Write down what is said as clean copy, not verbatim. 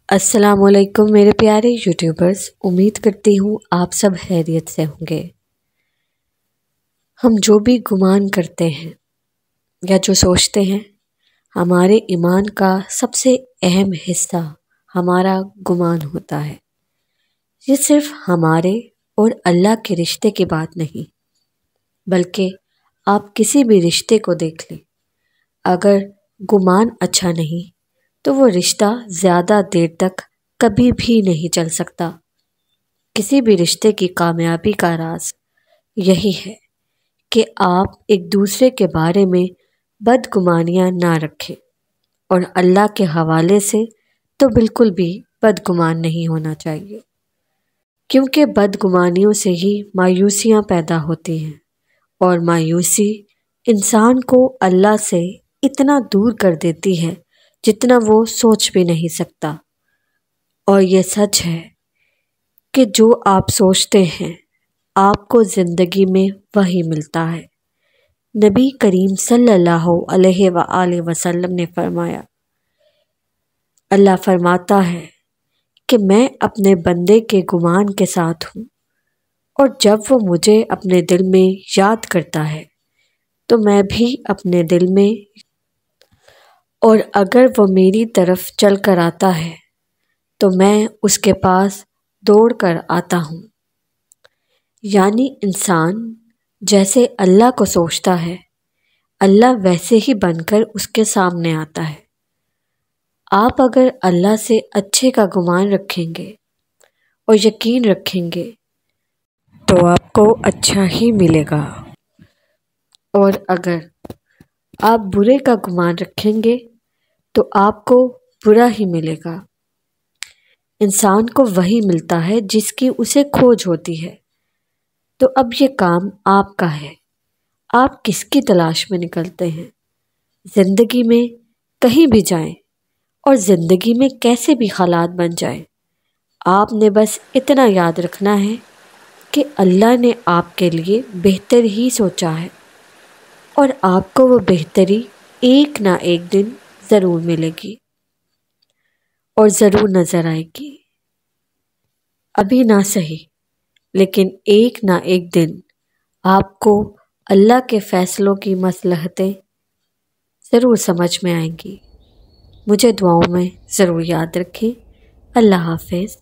السلام علیکم میرے پیارے یوٹیوبرز، امید کرتی ہوں آپ سب خیریت سے ہوں گے۔ ہم جو بھی گمان کرتے ہیں یا جو سوچتے ہیں، ہمارے ایمان کا سب سے اہم حصہ ہمارا گمان ہوتا ہے۔ یہ صرف ہمارے اور اللہ کے رشتے کی بات نہیں، بلکہ آپ کسی بھی رشتے کو دیکھ لیں، اگر گمان اچھا نہیں تو وہ رشتہ زیادہ دیر تک کبھی بھی نہیں چل سکتا۔ کسی بھی رشتے کی کامیابی کا راز یہی ہے کہ آپ ایک دوسرے کے بارے میں بدگمانیاں نہ رکھیں، اور اللہ کے حوالے سے تو بالکل بھی بدگمان نہیں ہونا چاہیے، کیونکہ بدگمانیوں سے ہی مایوسیاں پیدا ہوتی ہیں، اور مایوسی انسان کو اللہ سے اتنا دور کر دیتی ہے جتنا وہ سوچ بھی نہیں سکتا۔ اور یہ سچ ہے کہ جو آپ سوچتے ہیں آپ کو زندگی میں وہی ملتا ہے۔ نبی کریم صلی اللہ علیہ وآلہ وسلم نے فرمایا، اللہ فرماتا ہے کہ میں اپنے بندے کے گمان کے ساتھ ہوں، اور جب وہ مجھے اپنے دل میں یاد کرتا ہے تو میں بھی اپنے دل میں، اور اگر وہ میری طرف چل کر آتا ہے تو میں اس کے پاس دوڑ کر آتا ہوں۔ یعنی انسان جیسے اللہ کو سوچتا ہے، اللہ ویسے ہی بن کر اس کے سامنے آتا ہے۔ آپ اگر اللہ سے اچھے کا گمان رکھیں گے اور یقین رکھیں گے تو آپ کو اچھا ہی ملے گا، اور اگر آپ برے کا گمان رکھیں گے تو آپ کو برا ہی ملے گا۔ انسان کو وہی ملتا ہے جس کی اسے کھوج ہوتی ہے۔ تو اب یہ کام آپ کا ہے، آپ کس کی تلاش میں نکلتے ہیں؟ زندگی میں کہیں بھی جائیں اور زندگی میں کیسے بھی حالات بن جائیں، آپ نے بس اتنا یاد رکھنا ہے کہ اللہ نے آپ کے لیے بہتر ہی سوچا ہے، اور آپ کو وہ بہتری ایک نہ ایک دن ضرور ملے گی اور ضرور نظر آئے گی۔ ابھی نہ صحیح، لیکن ایک نہ ایک دن آپ کو اللہ کے فیصلوں کی مصلحتیں ضرور سمجھ میں آئیں گی۔ مجھے دعاؤں میں ضرور یاد رکھیں۔ اللہ حافظ۔